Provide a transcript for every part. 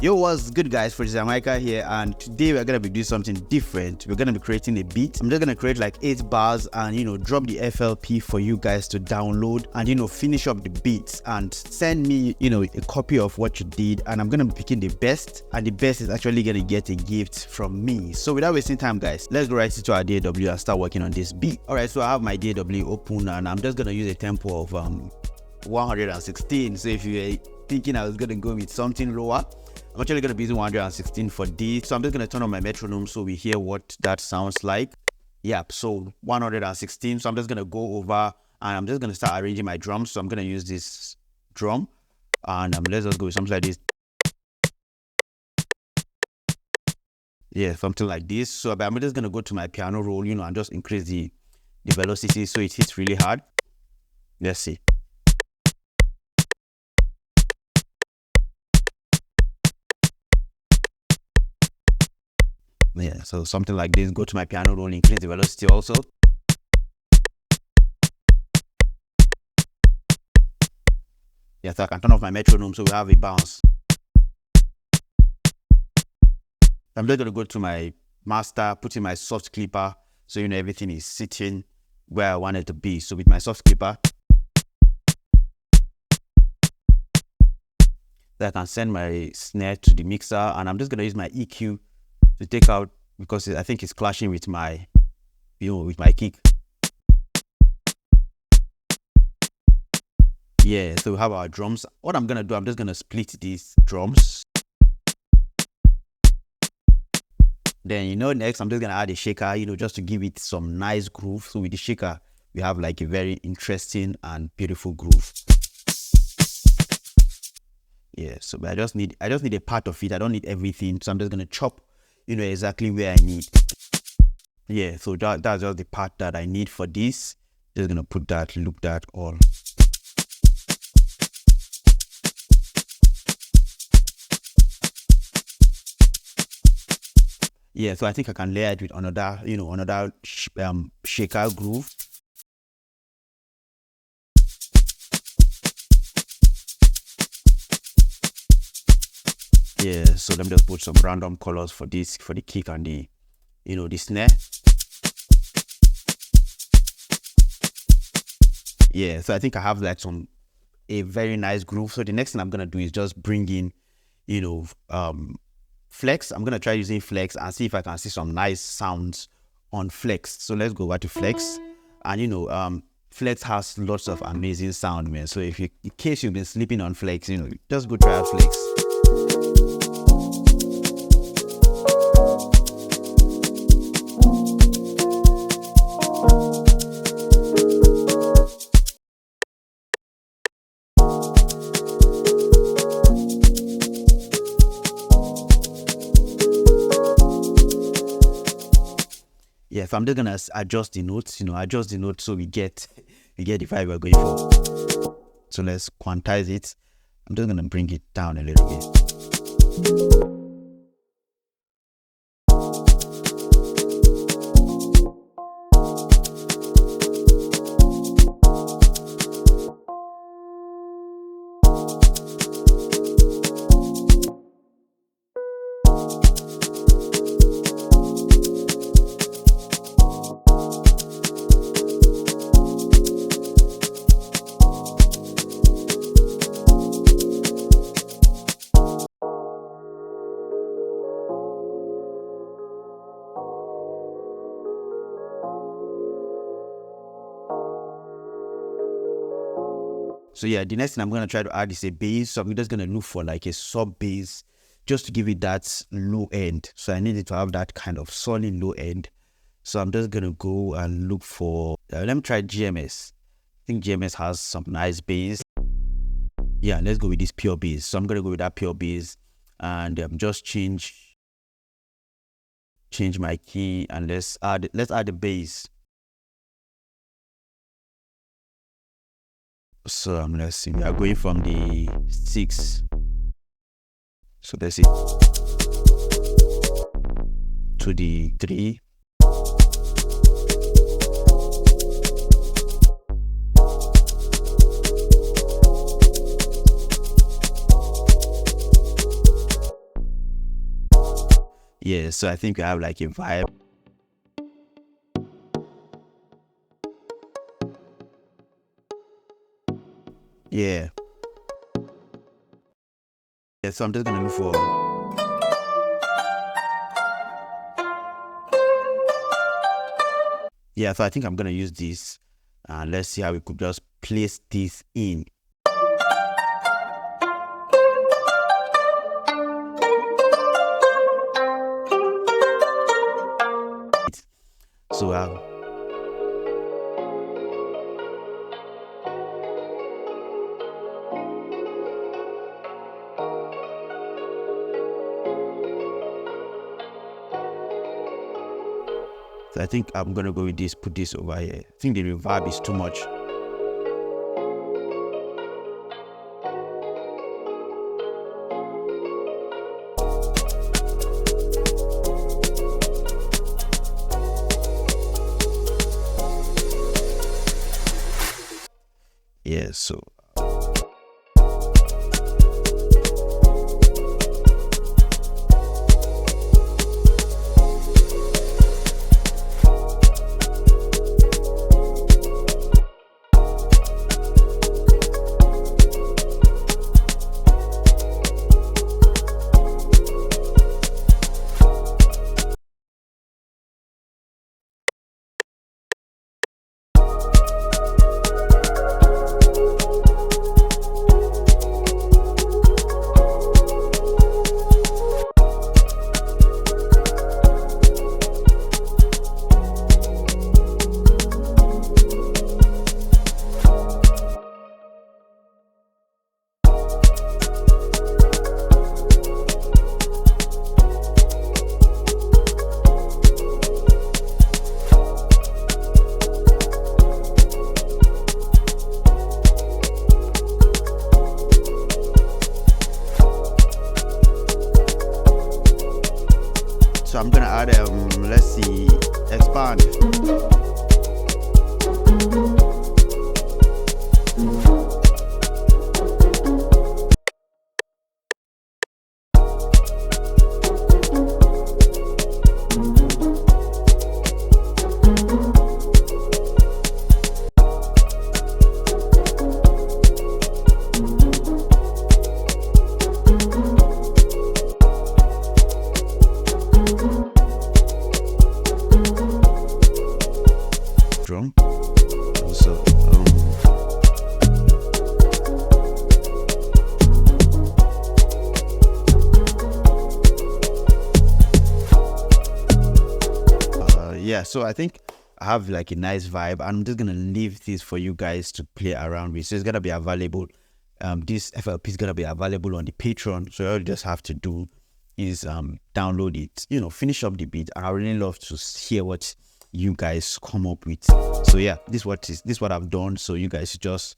Yo, what's good guys, for Mykah here, and today we're gonna be doing something different. We're gonna be creating a beat. I'm just gonna create like 8 bars and drop the FLP for you guys to download and finish up the beats and send me a copy of what you did, and I'm gonna be picking the best, and the best is actually gonna get a gift from me. So without wasting time guys, let's go right into our DAW and start working on this beat. Alright, so I have my DAW open and I'm just gonna use a tempo of 116. So if you're thinking I was gonna go with something lower, I'm actually going to be using 116 for this. So I'm just going to turn on my metronome so we hear what that sounds like. Yep, so 116. So I'm just going to go over and I'm just going to start arranging my drums. So I'm going to use this drum and let's just go with something like this. Yeah, something like this. So I'm just going to go to my piano roll, and just increase the velocity so it hits really hard. Let's see. Yeah, so something like this. Go to my piano roll, increase the velocity also. Yeah, so I can turn off my metronome so we have a bounce. I'm just gonna go to my master, put in my soft clipper so everything is sitting where I want it to be. So with my soft clipper, I can send my snare to the mixer, and I'm just gonna use my EQ to take out, because I think it's clashing with my with my kick. Yeah, so we have our drums. What I'm gonna do, I'm just gonna split these drums. Then next I'm just gonna add a shaker, just to give it some nice groove. So with the shaker we have like a very interesting and beautiful groove. Yeah, so I just need a part of it. I don't need everything, so I'm just gonna chop exactly where I need. Yeah, so that's just the part that I need for this. Just gonna put that, loop that all. Yeah, so I think I can layer it with another shaker groove. Yeah, so let me just put some random colors for this, for the kick and the the snare. Yeah, so I think I have like a very nice groove. So the next thing I'm gonna do is just bring in flex. I'm gonna try using flex and see if I can see some nice sounds on flex. So let's go over to flex, and flex has lots of amazing sound, man. So in case you've been sleeping on flex, just go try out flex. Yeah, so I'm just gonna adjust the notes, so we get the vibe we're going for. So let's quantize it. I'm just gonna bring it down a little bit. So yeah, the next thing I'm going to try to add is a bass. So I'm just going to look for like a sub bass just to give it that low end. So I need it to have that kind of solid low end. So I'm just going to go and look for, let me try GMS. I think GMS has some nice bass. Yeah, let's go with this pure bass. So I'm going to go with that pure bass and just change my key, and let's add the bass. So let's see, we are going from the 6, so that's it, to the 3, Yeah, so I think we have like a vibe. Yeah. Yeah, so I'm just gonna look for. Yeah, so I think I'm gonna use this, and let's see how we could just place this in. So so I think I'm gonna go with this, put this over here. I think the reverb is too much. Yeah, so I'm gonna add let's see, expand. Drum. So yeah, so I think I have like a nice vibe. I'm just gonna leave this for you guys to play around with. So it's gonna be available. This FLP is gonna be available on the Patreon. So all you just have to do is download it, you know, finish up the beat. I really love to hear what you guys come up with. So yeah, this is what I've done. So you guys just,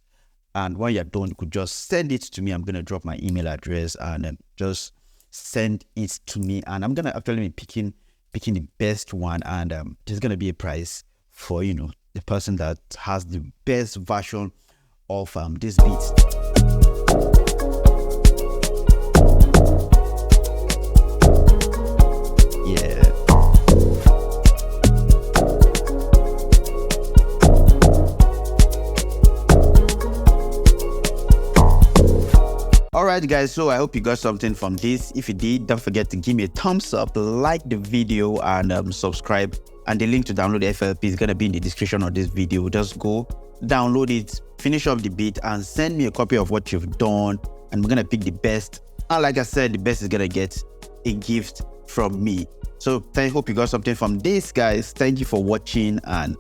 and when you're done, you could just send it to me. I'm gonna drop my email address and just send it to me, and I'm gonna actually be picking the best one, and there's gonna be a prize for, you know, the person that has the best version of this beat. Yeah. Alright guys, so I hope you got something from this. If you did, don't forget to give me a thumbs up, like the video, and subscribe. And the link to download the FLP is gonna be in the description of this video. Just go download it, finish up the beat, and send me a copy of what you've done, and we're gonna pick the best. And like I said, the best is gonna get a gift from me. So I hope you got something from this, guys. Thank you for watching, and